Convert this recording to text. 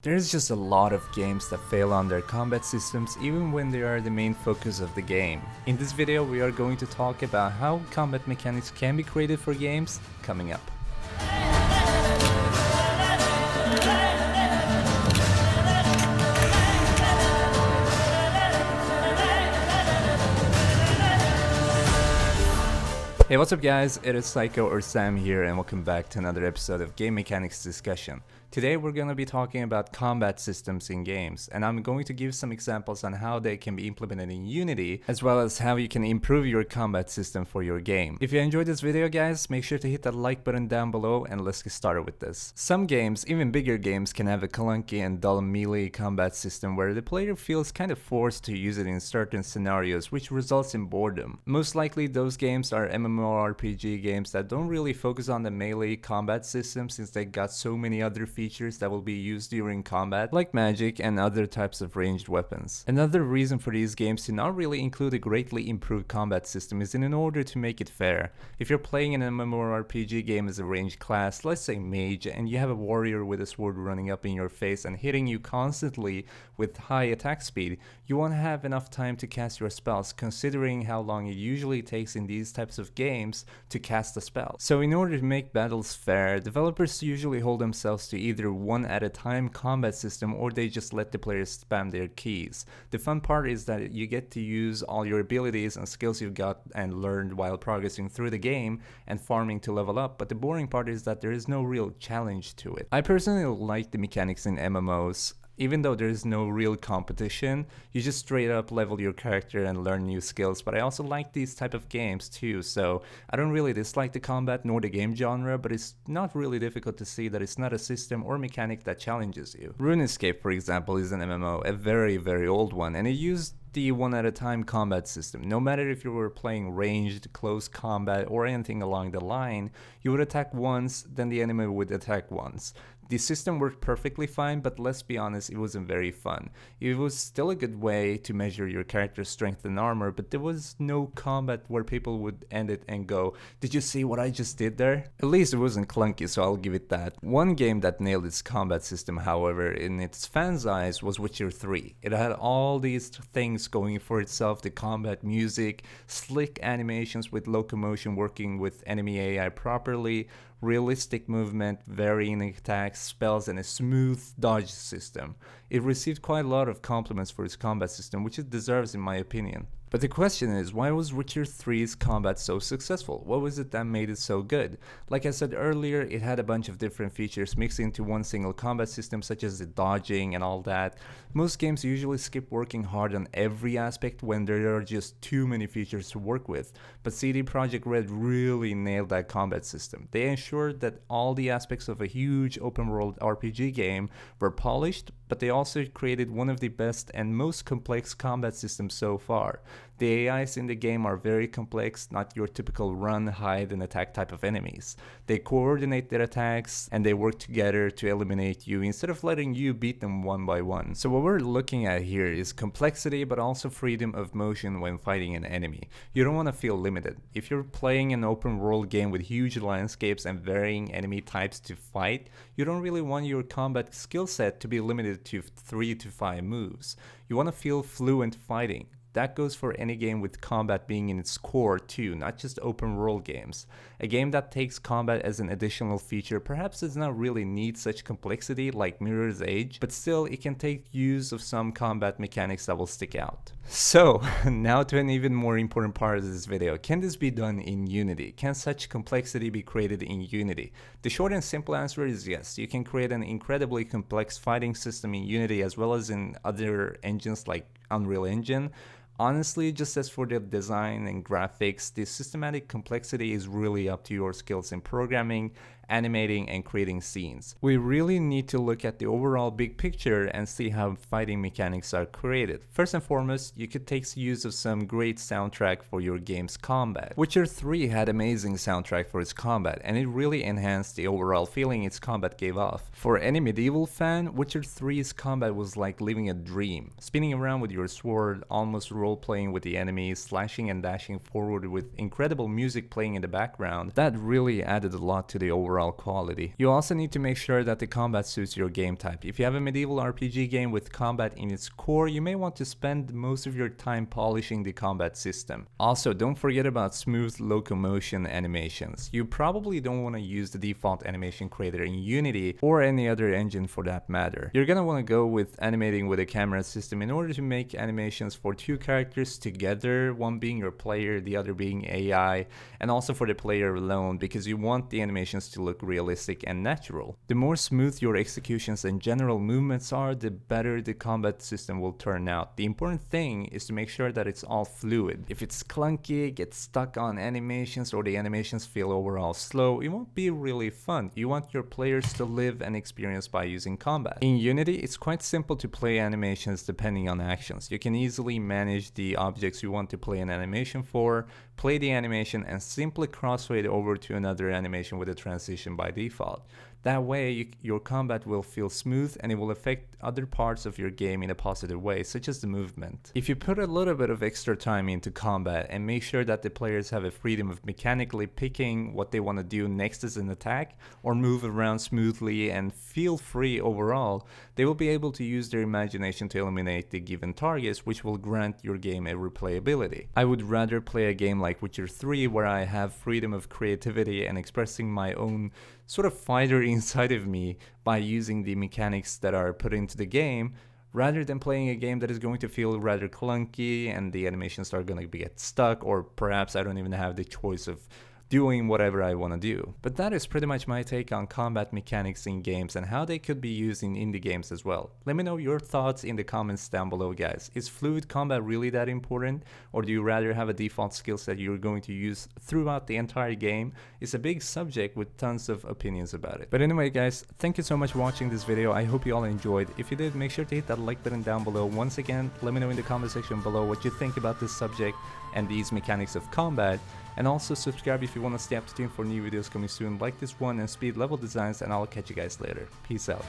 There's just a lot of games that fail on their combat systems even when they are the main focus of the game. In this video we are going to talk about how combat mechanics can be created for games coming up. Hey, what's up guys, it is Psycho or Sam here and welcome back to another episode of Game Mechanics Discussion. Today we're going to be talking about combat systems in games, and I'm going to give some examples on how they can be implemented in Unity, as well as how you can improve your combat system for your game. If you enjoyed this video guys, make sure to hit that like button down below and let's get started with this. Some games, even bigger games, can have a clunky and dull melee combat system where the player feels kind of forced to use it in certain scenarios, which results in boredom. Most likely those games are MMORPG games that don't really focus on the melee combat system since they got so many other features that will be used during combat, like magic and other types of ranged weapons. Another reason for these games to not really include a greatly improved combat system is in order to make it fair. If you're playing an MMORPG game as a ranged class, let's say mage, and you have a warrior with a sword running up in your face and hitting you constantly with high attack speed, you won't have enough time to cast your spells considering how long it usually takes in these types of games to cast a spell. So in order to make battles fair, developers usually hold themselves to either one at a time combat system or they just let the players spam their keys. The fun part is that you get to use all your abilities and skills you've got and learned while progressing through the game and farming to level up, but the boring part is that there is no real challenge to it. I personally like the mechanics in MMOs. Even though there is no real competition, you just straight up level your character and learn new skills, but I also like these type of games too, so I don't really dislike the combat nor the game genre, but it's not really difficult to see that it's not a system or mechanic that challenges you. RuneScape, for example, is an MMO, a very old one, and it used the one at a time combat system. No matter if you were playing ranged, close combat, or anything along the line, you would attack once, then the enemy would attack once. The system worked perfectly fine, but let's be honest, it wasn't very fun. It was still a good way to measure your character's strength and armor, but there was no combat where people would end it and go, "Did you see what I just did there?" At least it wasn't clunky, so I'll give it that. One game that nailed its combat system, however, in its fans' eyes was Witcher 3. It had all these things going for itself: the combat music, slick animations with locomotion working with enemy AI properly, realistic movement, varying attacks, spells, and a smooth dodge system. It received quite a lot of compliments for its combat system, which it deserves in my opinion. But the question is, why was Witcher 3's combat so successful? What was it that made it so good? Like I said earlier, it had a bunch of different features mixed into one single combat system, such as the dodging and all that. Most games usually skip working hard on every aspect when there are just too many features to work with, but CD Projekt Red really nailed that combat system. They ensured that all the aspects of a huge open world RPG game were polished, but they also created one of the best and most complex combat systems so far. The AIs in the game are very complex, not your typical run, hide, and attack type of enemies. They coordinate their attacks and they work together to eliminate you instead of letting you beat them one by one. So what we're looking at here is complexity but also freedom of motion when fighting an enemy. You don't want to feel limited. If you're playing an open world game with huge landscapes and varying enemy types to fight, you don't really want your combat skill set to be limited to 3 to 5 moves. You want to feel fluent fighting. That goes for any game with combat being in its core too, not just open world games. A game that takes combat as an additional feature perhaps does not really need such complexity like Mirror's Edge, but still it can take use of some combat mechanics that will stick out. So, now to an even more important part of this video. Can this be done in Unity? Can such complexity be created in Unity? The short and simple answer is yes. You can create an incredibly complex fighting system in Unity as well as in other engines like Unreal Engine. Honestly, just as for the design and graphics, the systematic complexity is really up to your skills in programming, animating, and creating scenes. We really need to look at the overall big picture and see how fighting mechanics are created. First and foremost, you could take use of some great soundtrack for your game's combat. Witcher 3 had amazing soundtrack for its combat, and it really enhanced the overall feeling its combat gave off. For any medieval fan, Witcher 3's combat was like living a dream. Spinning around with your sword, almost role-playing with the enemies, slashing and dashing forward with incredible music playing in the background, that really added a lot to the overall overall quality. You also need to make sure that the combat suits your game type. If you have a medieval RPG game with combat in its core, you may want to spend most of your time polishing the combat system. Also, don't forget about smooth locomotion animations. You probably don't want to use the default animation creator in Unity or any other engine for that matter. You're gonna want to go with animating with a camera system in order to make animations for two characters together, one being your player, the other being AI, and also for the player alone, because you want the animations to look realistic and natural. The more smooth your executions and general movements are, the better the combat system will turn out. The important thing is to make sure that it's all fluid. If it's clunky, gets stuck on animations, or the animations feel overall slow, it won't be really fun. You want your players to live and experience by using combat. In Unity, it's quite simple to play animations depending on actions. You can easily manage the objects you want to play an animation for, play the animation, and simply crossfade over to another animation with a transition by default. That way, your combat will feel smooth and it will affect other parts of your game in a positive way, such as the movement. If you put a little bit of extra time into combat and make sure that the players have a freedom of mechanically picking what they want to do next as an attack, or move around smoothly and feel free overall, they will be able to use their imagination to eliminate the given targets, which will grant your game a replayability. I would rather play a game like Witcher 3, where I have freedom of creativity and expressing my own sort of fighter inside of me by using the mechanics that are put into the game, rather than playing a game that is going to feel rather clunky and the animations are going to get stuck, or perhaps I don't even have the choice of doing whatever I want to do. But that is pretty much my take on combat mechanics in games and how they could be used in indie games as well. Let me know your thoughts in the comments down below, guys. Is fluid combat really that important, or do you rather have a default skill set you're going to use throughout the entire game? It's a big subject with tons of opinions about it. But anyway, guys, thank you so much for watching this video. I hope you all enjoyed. If you did, make sure to hit that like button down below. Once again, let me know in the comment section below what you think about this subject and these mechanics of combat. And also subscribe if you want to stay up to date for new videos coming soon like this one and speed level designs, and I'll catch you guys later. Peace out.